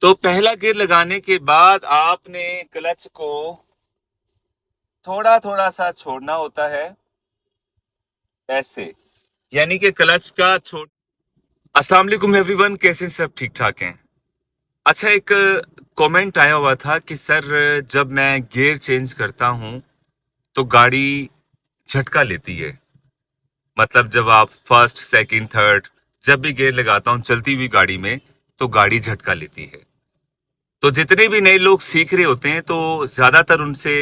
तो पहला गियर लगाने के बाद आपने क्लच को थोड़ा थोड़ा सा छोड़ना होता है, ऐसे। यानी कि क्लच का छोड़। अस्सलाम वालेकुम एवरीवन, कैसे हैं? सब ठीक ठाक हैं? अच्छा, एक कमेंट आया हुआ था कि सर, जब मैं गियर चेंज करता हूं तो गाड़ी झटका लेती है। मतलब जब आप फर्स्ट सेकंड थर्ड जब भी गियर लगाता हूं चलती हुई गाड़ी में, तो गाड़ी झटका लेती है। तो जितने भी नए लोग सीख रहे होते हैं तो ज्यादातर उनसे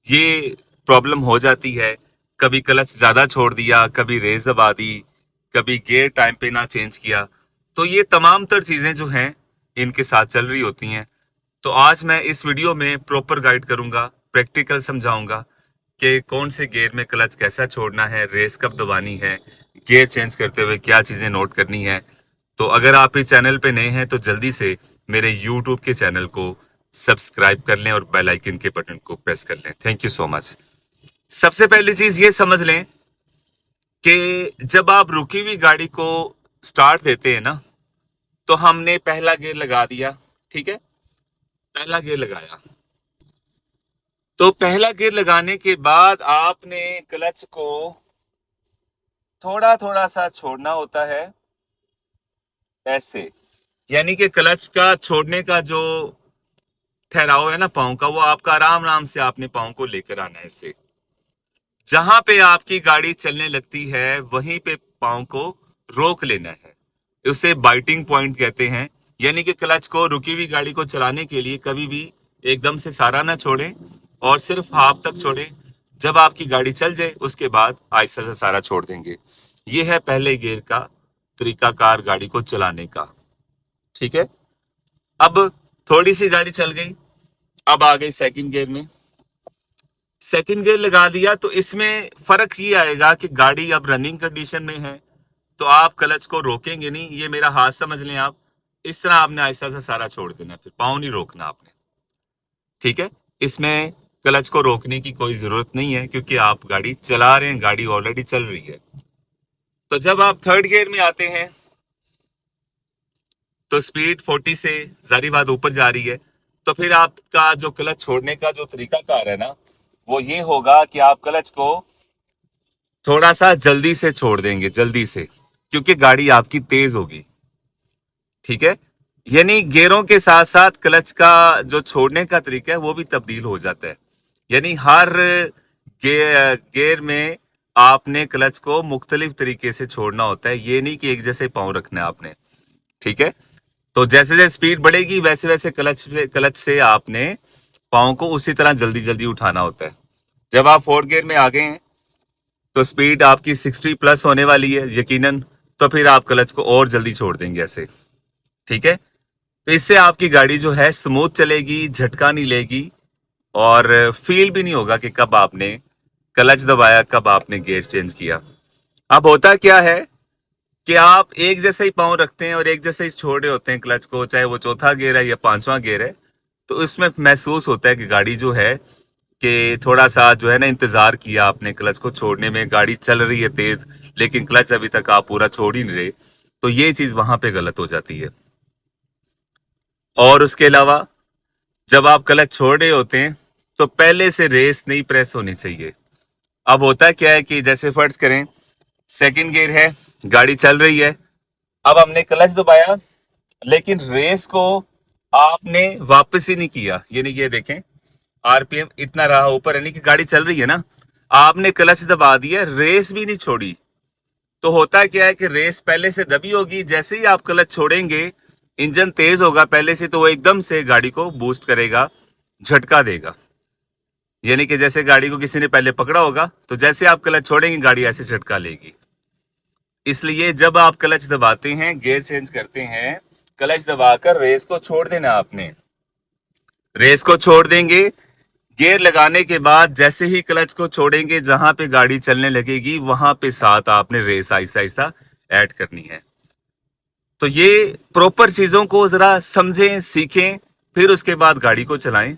ये प्रॉब्लम हो जाती है। कभी क्लच ज्यादा छोड़ दिया, कभी रेस दबा दी, कभी गियर टाइम पे ना चेंज किया। तो ये तमाम तर चीजें जो हैं इनके साथ चल रही होती हैं। तो आज मैं इस वीडियो में प्रॉपर गाइड करूंगा, प्रैक्टिकल समझाऊंगा कि कौन से गियर में क्लच कैसा छोड़ना है, रेस कब दबानी है, गियर चेंज करते हुए क्या चीजें नोट करनी है। तो अगर आप इस चैनल पे नए हैं तो जल्दी से मेरे YouTube के चैनल को सब्सक्राइब कर लें और बेल आइकन के बटन को प्रेस कर लें। Thank you so much. सबसे पहली चीज ये समझ लें कि जब आप रुकी हुई गाड़ी को स्टार्ट देते हैं ना, तो हमने पहला गियर लगा दिया, ठीक है? पहला गियर लगाया, तो पहला गियर लगाने के बाद आपने क्लच को थोड़ा थोड़ा सा छोड़ना होता है, ऐसे। यानी कि क्लच का छोड़ने का जो ठहराव है ना पाँव का, वो आपका आराम आराम से आपने पाँव को लेकर आना है इससे। जहां पे आपकी गाड़ी चलने लगती है वहीं पे पाँव को रोक लेना है। उसे बाइटिंग पॉइंट कहते हैं। यानी कि क्लच को रुकी हुई गाड़ी को चलाने के लिए कभी भी एकदम से सारा ना छोड़ें और सिर्फ हाफ तक छोड़ें। जब आपकी गाड़ी चल जाए उसके बाद आहिस्ता से सारा छोड़ देंगे। ये है पहले गियर का तरीकाकार गाड़ी को चलाने का, ठीक है? अब थोड़ी सी गाड़ी चल गई, अब आ गई सेकंड गियर में। सेकंड गियर लगा दिया तो इसमें फर्क ये आएगा कि गाड़ी अब रनिंग कंडीशन में है, तो आप क्लच को रोकेंगे नहीं। ये मेरा हाथ समझ लें आप। इस तरह आपने आहिस्ता से सारा छोड़ देना, फिर पाँव नहीं रोकना आपने, ठीक है? इसमें क्लच को रोकने की कोई जरूरत नहीं है क्योंकि आप गाड़ी चला रहे हैं, गाड़ी ऑलरेडी चल रही है। तो जब आप थर्ड गियर में आते हैं तो स्पीड 40 से जारी बात ऊपर जा रही है। तो फिर आपका जो क्लच छोड़ने का जो तरीकाकार है ना, वो ये होगा कि आप क्लच को थोड़ा सा जल्दी से छोड़ देंगे, जल्दी से, क्योंकि गाड़ी आपकी तेज होगी, ठीक है? यानी गियरों के साथ साथ क्लच का जो छोड़ने का तरीका है वो भी तब्दील हो जाता है। यानी हर गियर में आपने क्लच को मुख्तलिफ तरीके से छोड़ना होता है। ये नहीं कि एक जैसे पाँव रखना है आपने, ठीक है? तो जैसे जैसे स्पीड बढ़ेगी वैसे वैसे क्लच से आपने पाँव को उसी तरह जल्दी जल्दी उठाना होता है। जब आप फोर्थ गियर में आ गए हैं तो स्पीड आपकी 60 प्लस होने वाली है यकीनन। तो फिर आप क्लच को और जल्दी छोड़ देंगे ऐसे, ठीक है? तो इससे आपकी गाड़ी जो है स्मूथ चलेगी, झटका नहीं लेगी और फील भी नहीं होगा कि कब आपने क्लच दबाया, कब आपने गियर चेंज किया। अब होता क्या है कि आप एक जैसे ही पाँव रखते हैं और एक जैसे ही छोड़ रहे होते हैं क्लच को, चाहे वो चौथा गियर है या पांचवा गियर है, तो इसमें महसूस होता है कि गाड़ी जो है कि थोड़ा सा जो है ना इंतजार किया आपने क्लच को छोड़ने में, गाड़ी चल रही है तेज लेकिन क्लच अभी तक आप पूरा छोड़ ही नहीं रहे। तो ये चीज वहां पे गलत हो जाती है। और उसके अलावा जब आप क्लच छोड़ रहे होते हैं तो पहले से रेस नहीं प्रेस होनी चाहिए। अब होता क्या है कि जैसे फर्ज करें सेकंड गियर है, गाड़ी चल रही है, अब हमने क्लच दबाया लेकिन रेस को आपने वापस ही नहीं किया। यानी कि ये देखें आरपीएम इतना रहा ऊपर, यानी कि गाड़ी चल रही है ना, आपने क्लच दबा दिया, रेस भी नहीं छोड़ी। तो होता क्या है कि रेस पहले से दबी होगी, जैसे ही आप क्लच छोड़ेंगे इंजन तेज होगा पहले से, तो वो एकदम से गाड़ी को बूस्ट करेगा, झटका देगा। यानी कि जैसे गाड़ी को किसी ने पहले पकड़ा होगा तो जैसे आप क्लच छोड़ेंगे गाड़ी ऐसे झटका लेगी। इसलिए जब आप क्लच दबाते हैं, गियर चेंज करते हैं, क्लच दबाकर रेस को छोड़ देना आपने। रेस को छोड़ देंगे, गियर लगाने के बाद जैसे ही क्लच को छोड़ेंगे जहां पे गाड़ी चलने लगेगी वहां पे साथ आपने रेस आहिस्ता आहिस्ता ऐड करनी है। तो ये प्रॉपर चीजों को जरा समझें, सीखें, फिर उसके बाद गाड़ी को चलाएं।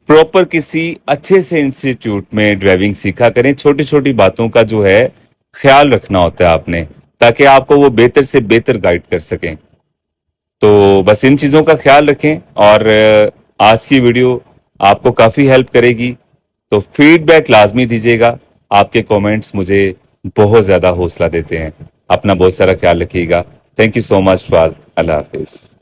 प्रॉपर किसी अच्छे से इंस्टीट्यूट में ड्राइविंग सीखा करें। छोटी छोटी बातों का जो है ख्याल रखना होता है आपने, ताकि आपको वो बेहतर से बेहतर गाइड कर सकें। तो बस इन चीज़ों का ख्याल रखें और आज की वीडियो आपको काफ़ी हेल्प करेगी, तो फीडबैक लाजमी दीजिएगा। आपके कमेंट्स मुझे बहुत ज़्यादा हौसला देते हैं। अपना बहुत सारा ख्याल रखिएगा। Thank you so much for. अल्लाह हाफिज़।